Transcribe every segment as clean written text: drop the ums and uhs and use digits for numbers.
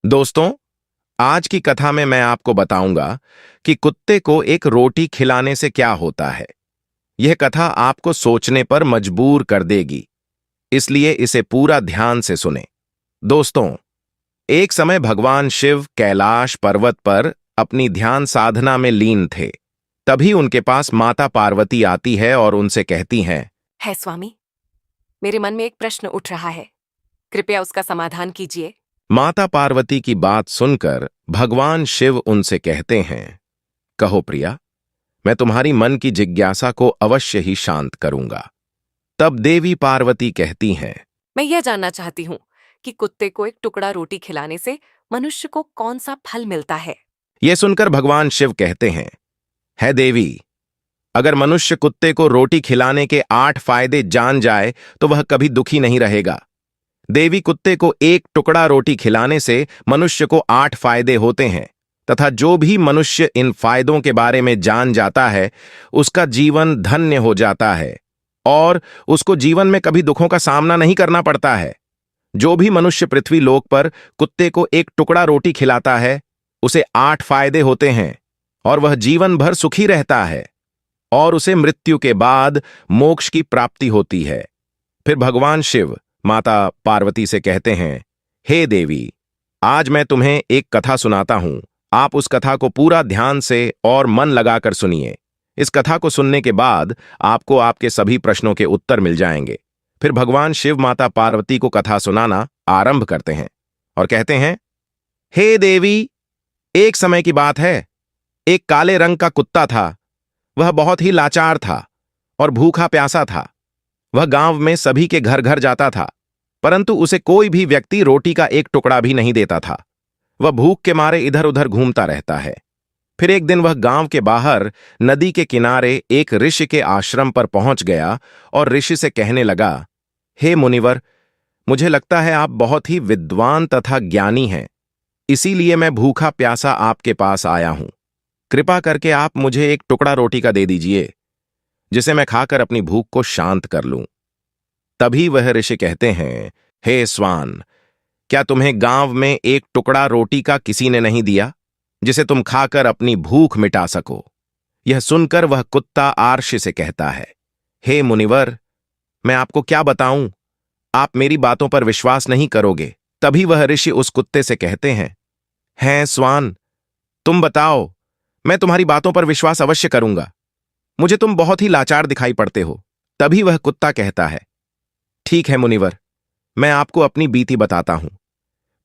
दोस्तों, आज की कथा में मैं आपको बताऊंगा कि कुत्ते को एक रोटी खिलाने से क्या होता है। यह कथा आपको सोचने पर मजबूर कर देगी, इसलिए इसे पूरा ध्यान से सुने। दोस्तों, एक समय भगवान शिव कैलाश पर्वत पर अपनी ध्यान साधना में लीन थे। तभी उनके पास माता पार्वती आती है और उनसे कहती हैं, है स्वामी, मेरे मन में एक प्रश्न उठ रहा है, कृपया उसका समाधान कीजिए। माता पार्वती की बात सुनकर भगवान शिव उनसे कहते हैं, कहो प्रिया, मैं तुम्हारी मन की जिज्ञासा को अवश्य ही शांत करूंगा। तब देवी पार्वती कहती हैं, मैं यह जानना चाहती हूँ कि कुत्ते को एक टुकड़ा रोटी खिलाने से मनुष्य को कौन सा फल मिलता है। यह सुनकर भगवान शिव कहते हैं, है देवी, अगर मनुष्य कुत्ते को रोटी खिलाने के 8 फायदे जान जाए तो वह कभी दुखी नहीं रहेगा। देवी, कुत्ते को एक टुकड़ा रोटी खिलाने से मनुष्य को 8 फायदे होते हैं तथा जो भी मनुष्य इन फायदों के बारे में जान जाता है उसका जीवन धन्य हो जाता है और उसको जीवन में कभी दुखों का सामना नहीं करना पड़ता है। जो भी मनुष्य पृथ्वी लोक पर कुत्ते को एक टुकड़ा रोटी खिलाता है उसे 8 फायदे होते हैं और वह जीवन भर सुखी रहता है और उसे मृत्यु के बाद मोक्ष की प्राप्ति होती है। फिर भगवान शिव माता पार्वती से कहते हैं, हे देवी, आज मैं तुम्हें एक कथा सुनाता हूं। आप उस कथा को पूरा ध्यान से और मन लगाकर सुनिए। इस कथा को सुनने के बाद आपको आपके सभी प्रश्नों के उत्तर मिल जाएंगे। फिर भगवान शिव माता पार्वती को कथा सुनाना आरंभ करते हैं और कहते हैं, हे देवी, एक समय की बात है, एक काले रंग का कुत्ता था। वह बहुत ही लाचार था और भूखा प्यासा था। वह गांव में सभी के घर घर जाता था, परंतु उसे कोई भी व्यक्ति रोटी का एक टुकड़ा भी नहीं देता था। वह भूख के मारे इधर उधर घूमता रहता है। फिर एक दिन वह गांव के बाहर नदी के किनारे एक ऋषि के आश्रम पर पहुंच गया और ऋषि से कहने लगा, हे मुनिवर, मुझे लगता है आप बहुत ही विद्वान तथा ज्ञानी हैं, इसीलिए मैं भूखा प्यासा आपके पास आया हूं। कृपा करके आप मुझे एक टुकड़ा रोटी का दे दीजिए, जिसे मैं खाकर अपनी भूख को शांत कर लूं। तभी वह ऋषि कहते हैं, हे स्वान, क्या तुम्हें गांव में एक टुकड़ा रोटी का किसी ने नहीं दिया जिसे तुम खाकर अपनी भूख मिटा सको। यह सुनकर वह कुत्ता आर्ष से कहता है, हे मुनिवर, मैं आपको क्या बताऊं, आप मेरी बातों पर विश्वास नहीं करोगे। तभी वह ऋषि उस कुत्ते से कहते हैं स्वान, तुम बताओ, मैं तुम्हारी बातों पर विश्वास अवश्य करूंगा। मुझे तुम बहुत ही लाचार दिखाई पड़ते हो। तभी वह कुत्ता कहता है, ठीक है मुनिवर, मैं आपको अपनी बीती बताता हूं।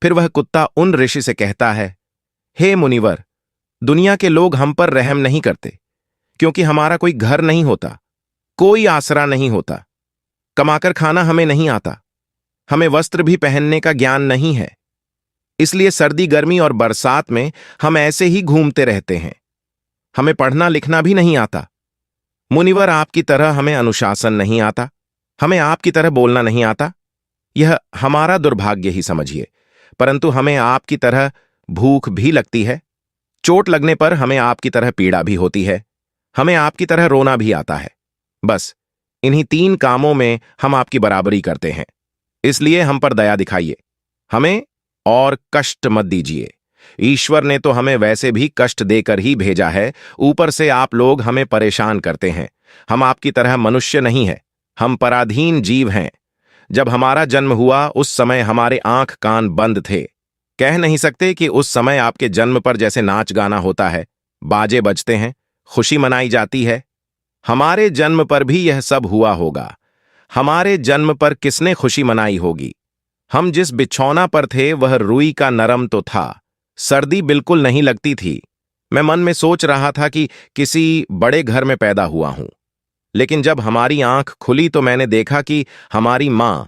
फिर वह कुत्ता उन ऋषि से कहता है, हे मुनिवर, दुनिया के लोग हम पर रहम नहीं करते, क्योंकि हमारा कोई घर नहीं होता, कोई आसरा नहीं होता, कमाकर खाना हमें नहीं आता, हमें वस्त्र भी पहनने का ज्ञान नहीं है, इसलिए सर्दी गर्मी और बरसात में हम ऐसे ही घूमते रहते हैं। हमें पढ़ना लिखना भी नहीं आता। मुनिवर, आपकी तरह हमें अनुशासन नहीं आता, हमें आपकी तरह बोलना नहीं आता। यह हमारा दुर्भाग्य ही समझिए, परंतु हमें आपकी तरह भूख भी लगती है। चोट लगने पर हमें आपकी तरह पीड़ा भी होती है। हमें आपकी तरह रोना भी आता है। बस इन्हीं 3 कामों में हम आपकी बराबरी करते हैं, इसलिए हम पर दया दिखाइए, हमें और कष्ट मत दीजिए। ईश्वर ने तो हमें वैसे भी कष्ट देकर ही भेजा है, ऊपर से आप लोग हमें परेशान करते हैं। हम आपकी तरह मनुष्य नहीं हैं, हम पराधीन जीव हैं। जब हमारा जन्म हुआ उस समय हमारे आंख कान बंद थे। कह नहीं सकते कि उस समय आपके जन्म पर जैसे नाच गाना होता है, बाजे बजते हैं, खुशी मनाई जाती है। हमारे जन्म पर भी यह सब हुआ होगा। हमारे जन्म पर किसने खुशी मनाई होगी? हम जिस बिछौना पर थे वह रुई का नरम तो था, सर्दी बिल्कुल नहीं लगती थी। मैं मन में सोच रहा था कि किसी बड़े घर में पैदा हुआ हूं, लेकिन जब हमारी आंख खुली तो मैंने देखा कि हमारी मां,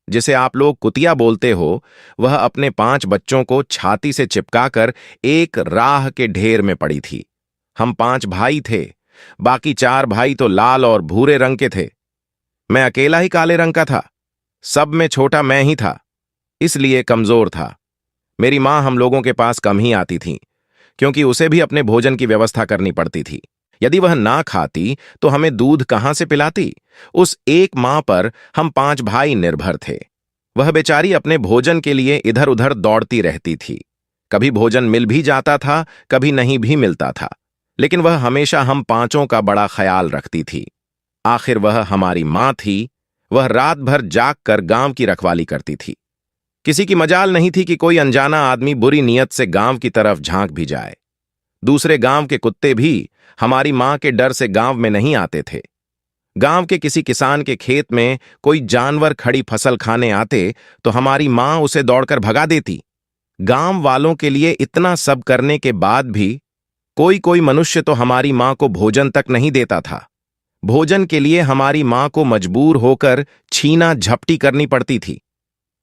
जिसे आप लोग कुतिया बोलते हो, वह अपने 5 बच्चों को छाती से चिपकाकर एक राह के ढेर में पड़ी थी। हम 5 भाई थे, बाकी 4 भाई तो लाल और भूरे रंग के थे। मैं अकेला ही काले रंग का था। सब में छोटा मैं ही था, इसलिए कमजोर था। मेरी मां हम लोगों के पास कम ही आती थी, क्योंकि उसे भी अपने भोजन की व्यवस्था करनी पड़ती थी। यदि वह ना खाती तो हमें दूध कहां से पिलाती? उस एक मां पर हम 5 भाई निर्भर थे। वह बेचारी अपने भोजन के लिए इधर उधर दौड़ती रहती थी। कभी भोजन मिल भी जाता था, कभी नहीं भी मिलता था, लेकिन वह हमेशा हम पांचों का बड़ा ख्याल रखती थी। आखिर वह हमारी मां थी। वह रात भर जाग कर गांव की रखवाली करती थी। किसी की मजाल नहीं थी कि कोई अनजाना आदमी बुरी नीयत से गांव की तरफ झांक भी जाए। दूसरे गांव के कुत्ते भी हमारी मां के डर से गांव में नहीं आते थे। गांव के किसी किसान के खेत में कोई जानवर खड़ी फसल खाने आते तो हमारी मां उसे दौड़कर भगा देती। गांव वालों के लिए इतना सब करने के बाद भी कोई कोई मनुष्य तो हमारी मां को भोजन तक नहीं देता था। भोजन के लिए हमारी मां को मजबूर होकर छीना झपटी करनी पड़ती थी।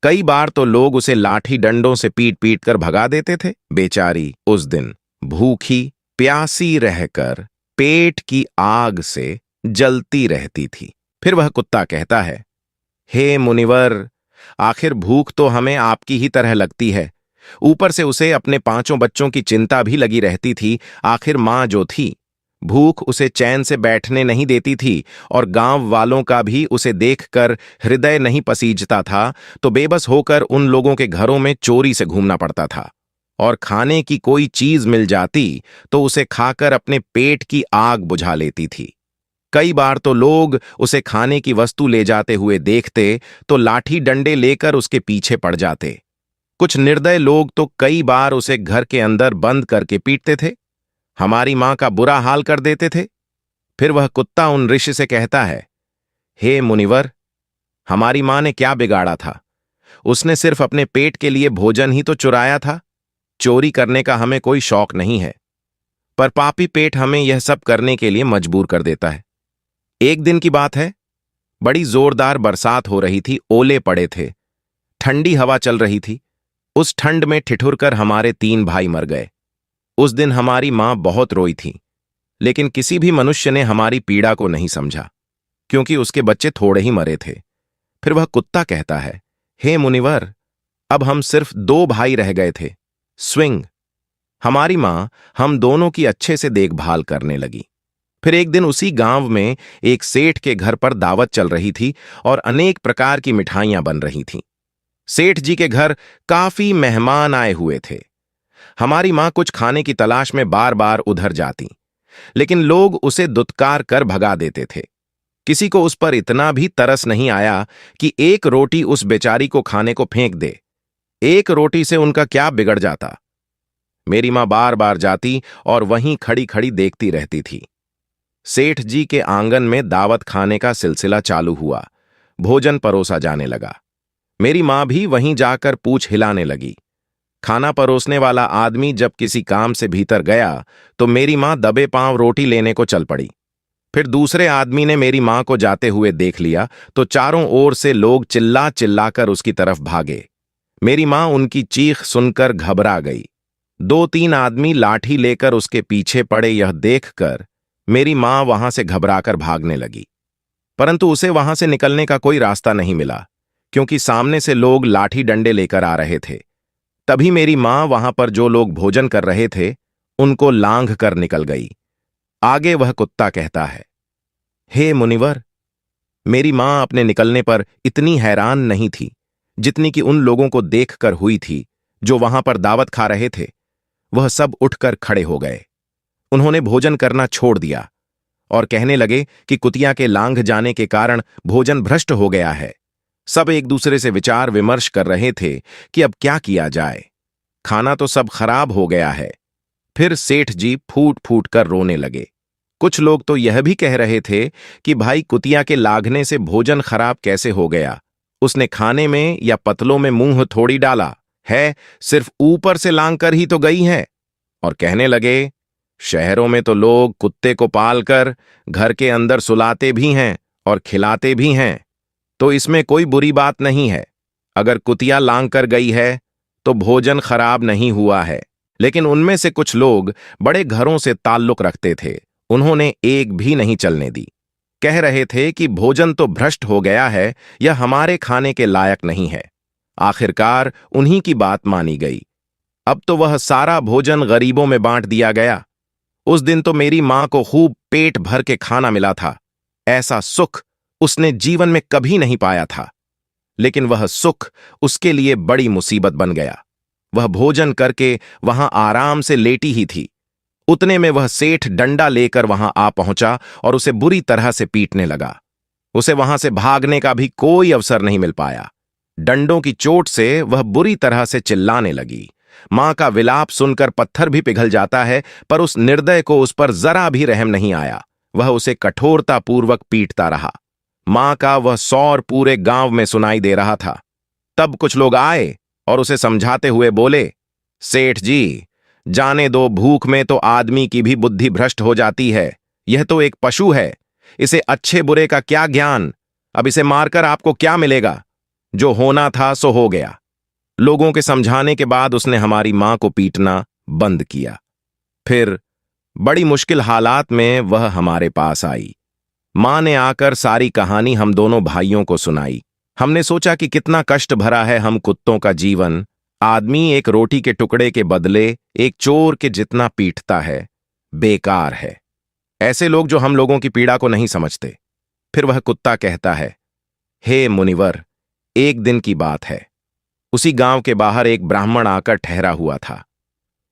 कई बार तो लोग उसे लाठी डंडों से पीट पीट कर भगा देते थे। बेचारी उस दिन भूखी प्यासी रहकर पेट की आग से जलती रहती थी। फिर वह कुत्ता कहता है, हे मुनिवर, आखिर भूख तो हमें आपकी ही तरह लगती है। ऊपर से उसे अपने पांचों बच्चों की चिंता भी लगी रहती थी। आखिर मां जो थी, भूख उसे चैन से बैठने नहीं देती थी और गांव वालों का भी उसे देखकर हृदय नहीं पसीजता था, तो बेबस होकर उन लोगों के घरों में चोरी से घूमना पड़ता था। और खाने की कोई चीज मिल जाती तो उसे खाकर अपने पेट की आग बुझा लेती थी। कई बार तो लोग उसे खाने की वस्तु ले जाते हुए देखते तो लाठी डंडे लेकर उसके पीछे पड़ जाते। कुछ निर्दय लोग तो कई बार उसे घर के अंदर बंद करके पीटते थे, हमारी मां का बुरा हाल कर देते थे। फिर वह कुत्ता उन ऋषि से कहता है, हे मुनिवर, हमारी मां ने क्या बिगाड़ा था? उसने सिर्फ अपने पेट के लिए भोजन ही तो चुराया था। चोरी करने का हमें कोई शौक नहीं है, पर पापी पेट हमें यह सब करने के लिए मजबूर कर देता है। एक दिन की बात है, बड़ी जोरदार बरसात हो रही थी, ओले पड़े थे, ठंडी हवा चल रही थी। उस ठंड में ठिठुरकर हमारे 3 भाई मर गए। उस दिन हमारी मां बहुत रोई थी, लेकिन किसी भी मनुष्य ने हमारी पीड़ा को नहीं समझा, क्योंकि उसके बच्चे थोड़े ही मरे थे। फिर वह कुत्ता कहता है, हे मुनिवर, अब हम सिर्फ 2 भाई रह गए थे। स्विंग। हमारी मां हम दोनों की अच्छे से देखभाल करने लगी। फिर एक दिन उसी गांव में एक सेठ के घर पर दावत चल रही थी और अनेक प्रकार की मिठाइयां बन रही थीं। सेठ जी के घर काफी मेहमान आए हुए थे। हमारी मां कुछ खाने की तलाश में बार बार उधर जाती, लेकिन लोग उसे दुत्कार कर भगा देते थे। किसी को उस पर इतना भी तरस नहीं आया कि एक रोटी उस बेचारी को खाने को फेंक दे। एक रोटी से उनका क्या बिगड़ जाता? मेरी मां बार बार जाती और वहीं खड़ी खड़ी देखती रहती थी। सेठ जी के आंगन में दावत खाने का सिलसिला चालू हुआ। भोजन परोसा जाने लगा। मेरी मां भी वहीं जाकर पूछ हिलाने लगी। खाना परोसने वाला आदमी जब किसी काम से भीतर गया तो मेरी मां दबे पांव रोटी लेने को चल पड़ी। फिर दूसरे आदमी ने मेरी मां को जाते हुए देख लिया तो चारों ओर से लोग चिल्ला चिल्लाकर उसकी तरफ भागे। मेरी मां उनकी चीख सुनकर घबरा गई। 2-3 आदमी लाठी लेकर उसके पीछे पड़े। यह देखकर मेरी मां वहां से घबराकर भागने लगी, परंतु उसे वहां से निकलने का कोई रास्ता नहीं मिला, क्योंकि सामने से लोग लाठी डंडे लेकर आ रहे थे। तभी मेरी मां वहां पर जो लोग भोजन कर रहे थे उनको लांघ कर निकल गई। आगे वह कुत्ता कहता है, हे मुनिवर, मेरी मां अपने निकलने पर इतनी हैरान नहीं थी जितनी कि उन लोगों को देखकर हुई थी जो वहां पर दावत खा रहे थे। वह सब उठकर खड़े हो गए। उन्होंने भोजन करना छोड़ दिया और कहने लगे कि कुतिया के लांघ जाने के कारण भोजन भ्रष्ट हो गया है। सब एक दूसरे से विचार विमर्श कर रहे थे कि अब क्या किया जाए। खाना तो सब खराब हो गया है। फिर सेठ जी फूट फूट कर रोने लगे। कुछ लोग तो यह भी कह रहे थे कि भाई, कुतिया के लाघने से भोजन खराब कैसे हो गया? उसने खाने में या पतलों में मुंह थोड़ी डाला है, सिर्फ ऊपर से लांघ कर ही तो गई है। और कहने लगे, शहरों में तो लोग कुत्ते को पालकर घर के अंदर सुलाते भी हैं और खिलाते भी हैं, तो इसमें कोई बुरी बात नहीं है। अगर कुतिया लांघ कर गई है तो भोजन खराब नहीं हुआ है। लेकिन उनमें से कुछ लोग बड़े घरों से ताल्लुक रखते थे, उन्होंने एक भी नहीं चलने दी। कह रहे थे कि भोजन तो भ्रष्ट हो गया है, यह हमारे खाने के लायक नहीं है। आखिरकार उन्हीं की बात मानी गई। अब तो वह सारा भोजन गरीबों में बांट दिया गया। उस दिन तो मेरी मां को खूब पेट भर के खाना मिला था। ऐसा सुख उसने जीवन में कभी नहीं पाया था, लेकिन वह सुख उसके लिए बड़ी मुसीबत बन गया। वह भोजन करके वहां आराम से लेटी ही थी। उतने में वह सेठ डंडा लेकर वहां आ पहुंचा और उसे बुरी तरह से पीटने लगा। उसे वहां से भागने का भी कोई अवसर नहीं मिल पाया। डंडों की चोट से वह बुरी तरह से चिल्लाने लगी। मां का विलाप सुनकर पत्थर भी पिघल जाता है, पर उस निर्दय को उस पर जरा भी रहम नहीं आया। वह उसे कठोरतापूर्वक पीटता रहा। मां का वह सौर पूरे गांव में सुनाई दे रहा था। तब कुछ लोग आए और उसे समझाते हुए बोले, सेठ जी, जाने दो, भूख में तो आदमी की भी बुद्धि भ्रष्ट हो जाती है। यह तो एक पशु है, इसे अच्छे बुरे का क्या ज्ञान। अब इसे मारकर आपको क्या मिलेगा? जो होना था सो हो गया। लोगों के समझाने के बाद उसने हमारी मां को पीटना बंद किया। फिर बड़ी मुश्किल हालात में वह हमारे पास आई। मां ने आकर सारी कहानी हम दोनों भाइयों को सुनाई। हमने सोचा कि कितना कष्ट भरा है हम कुत्तों का जीवन। आदमी एक रोटी के टुकड़े के बदले एक चोर के जितना पीटता है, बेकार है। ऐसे लोग जो हम लोगों की पीड़ा को नहीं समझते। फिर वह कुत्ता कहता है, हे मुनिवर, एक दिन की बात है। उसी गांव के बाहर एक ब्राह्मण आकर ठहरा हुआ था।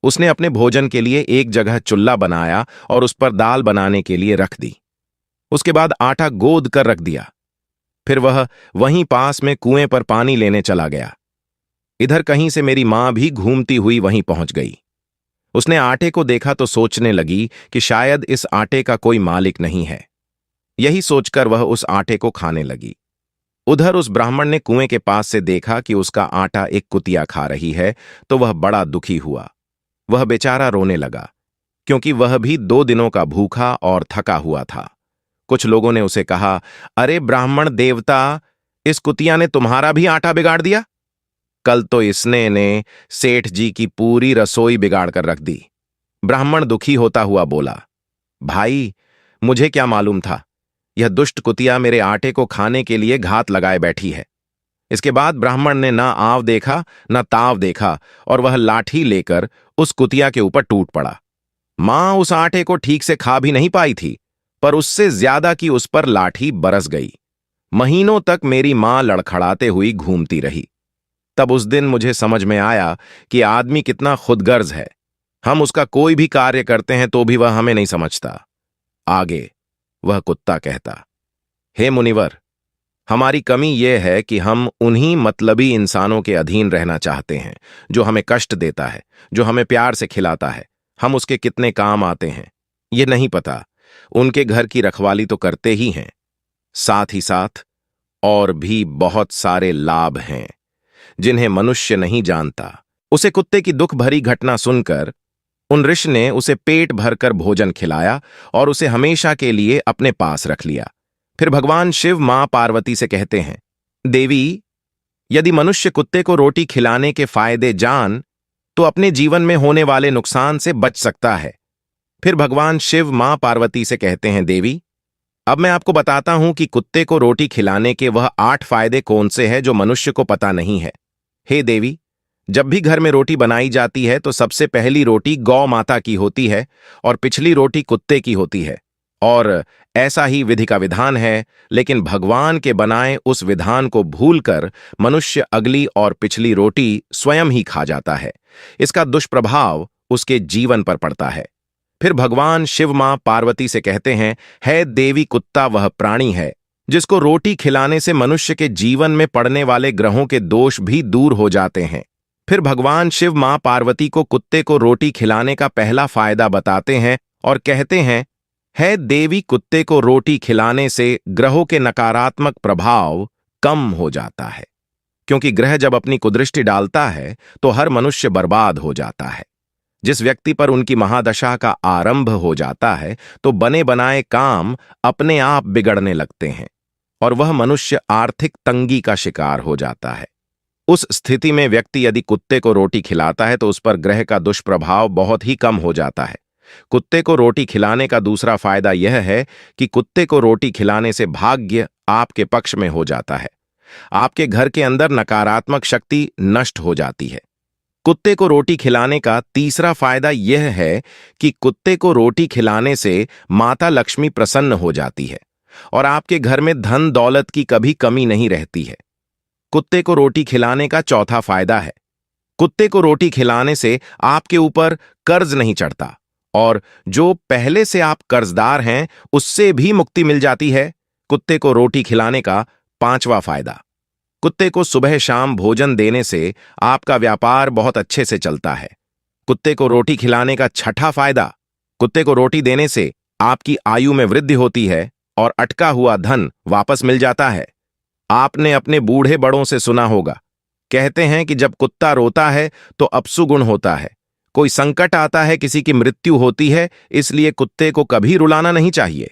उसने अपने भोजन के लिए एक जगह चुल्ला बनाया और उस पर दाल बनाने के लिए रख दी। उसके बाद आटा गोद कर रख दिया। फिर वह वहीं पास में कुएं पर पानी लेने चला गया। इधर कहीं से मेरी मां भी घूमती हुई वहीं पहुंच गई। उसने आटे को देखा तो सोचने लगी कि शायद इस आटे का कोई मालिक नहीं है। यही सोचकर वह उस आटे को खाने लगी। उधर उस ब्राह्मण ने कुएं के पास से देखा कि उसका आटा एक कुतिया खा रही है, तो वह बड़ा दुखी हुआ। वह बेचारा रोने लगा, क्योंकि वह भी 2 दिनों का भूखा और थका हुआ था। कुछ लोगों ने उसे कहा, अरे ब्राह्मण देवता, इस कुतिया ने तुम्हारा भी आटा बिगाड़ दिया। कल तो इसने ने सेठ जी की पूरी रसोई बिगाड़ कर रख दी। ब्राह्मण दुखी होता हुआ बोला, भाई, मुझे क्या मालूम था, यह दुष्ट कुतिया मेरे आटे को खाने के लिए घात लगाए बैठी है। इसके बाद ब्राह्मण ने ना आव देखा ना ताव देखा और वह लाठी लेकर उस कुतिया के ऊपर टूट पड़ा। मां उस आटे को ठीक से खा भी नहीं पाई थी, पर उससे ज्यादा की उस पर लाठी बरस गई। महीनों तक मेरी मां लड़खड़ाते हुई घूमती रही। तब उस दिन मुझे समझ में आया कि आदमी कितना खुदगर्ज है। हम उसका कोई भी कार्य करते हैं तो भी वह हमें नहीं समझता। आगे वह कुत्ता कहता, हे मुनिवर, हमारी कमी यह है कि हम उन्हीं मतलबी इंसानों के अधीन रहना चाहते हैं, जो हमें कष्ट देता है, जो हमें प्यार से खिलाता है। हम उसके कितने काम आते हैं ये नहीं पता। उनके घर की रखवाली तो करते ही हैं, साथ ही साथ और भी बहुत सारे लाभ हैं जिन्हें मनुष्य नहीं जानता। उसे कुत्ते की दुख भरी घटना सुनकर उन ऋषि ने उसे पेट भरकर भोजन खिलाया और उसे हमेशा के लिए अपने पास रख लिया। फिर भगवान शिव मां पार्वती से कहते हैं, देवी, यदि मनुष्य कुत्ते को रोटी खिलाने के फायदे जान तो अपने जीवन में होने वाले नुकसान से बच सकता है। फिर भगवान शिव मां पार्वती से कहते हैं, देवी, अब मैं आपको बताता हूं कि कुत्ते को रोटी खिलाने के वह 8 फायदे कौन से हैं जो मनुष्य को पता नहीं है। हे देवी, जब भी घर में रोटी बनाई जाती है तो सबसे पहली रोटी गौ माता की होती है और पिछली रोटी कुत्ते की होती है। और ऐसा ही विधि का विधान है, लेकिन भगवान के बनाए उस विधान को भूलकर मनुष्य अगली और पिछली रोटी स्वयं ही खा जाता है। इसका दुष्प्रभाव उसके जीवन पर पड़ता है। फिर भगवान शिव मां पार्वती से कहते हैं, है देवी, कुत्ता वह प्राणी है जिसको रोटी खिलाने से मनुष्य के जीवन में पड़ने वाले ग्रहों के दोष भी दूर हो जाते हैं। फिर भगवान शिव मां पार्वती को कुत्ते को रोटी खिलाने का पहला फायदा बताते हैं और कहते हैं, है देवी, कुत्ते को रोटी खिलाने से ग्रहों के नकारात्मक प्रभाव कम हो जाता है, क्योंकि ग्रह जब अपनी कुदृष्टि डालता है तो हर मनुष्य बर्बाद हो जाता है। जिस व्यक्ति पर उनकी महादशा का आरंभ हो जाता है तो बने बनाए काम अपने आप बिगड़ने लगते हैं और वह मनुष्य आर्थिक तंगी का शिकार हो जाता है। उस स्थिति में व्यक्ति यदि कुत्ते को रोटी खिलाता है तो उस पर ग्रह का दुष्प्रभाव बहुत ही कम हो जाता है। कुत्ते को रोटी खिलाने का दूसरा फायदा यह है कि कुत्ते को रोटी खिलाने से भाग्य आपके पक्ष में हो जाता है। आपके घर के अंदर नकारात्मक शक्ति नष्ट हो जाती है। कुत्ते को रोटी खिलाने का तीसरा फायदा यह है कि कुत्ते को रोटी खिलाने से माता लक्ष्मी प्रसन्न हो जाती है और आपके घर में धन दौलत की कभी कमी नहीं रहती है। कुत्ते को रोटी खिलाने का चौथा फायदा है कुत्ते को रोटी खिलाने से आपके ऊपर कर्ज नहीं चढ़ता और जो पहले से आप कर्जदार हैं उससे भी मुक्ति मिल जाती है। कुत्ते को रोटी खिलाने का 5वां फायदा। कुत्ते को सुबह शाम भोजन देने से आपका व्यापार बहुत अच्छे से चलता है। कुत्ते को रोटी खिलाने का 6ठा फायदा। कुत्ते को रोटी देने से आपकी आयु में वृद्धि होती है और अटका हुआ धन वापस मिल जाता है। आपने अपने बूढ़े बड़ों से सुना होगा, कहते हैं कि जब कुत्ता रोता है तो अपशुगुण होता है, कोई संकट आता है, किसी की मृत्यु होती है, इसलिए कुत्ते को कभी रुलाना नहीं चाहिए।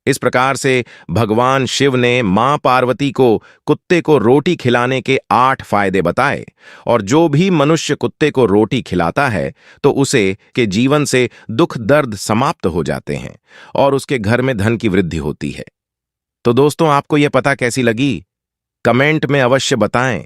इस प्रकार से भगवान शिव ने मां पार्वती को कुत्ते को रोटी खिलाने के 8 फायदे बताए और जो भी मनुष्य कुत्ते को रोटी खिलाता है तो उसे के जीवन से दुख दर्द समाप्त हो जाते हैं और उसके घर में धन की वृद्धि होती है। तो दोस्तों, आपको यह पता कैसी लगी? कमेंट में अवश्य बताएं।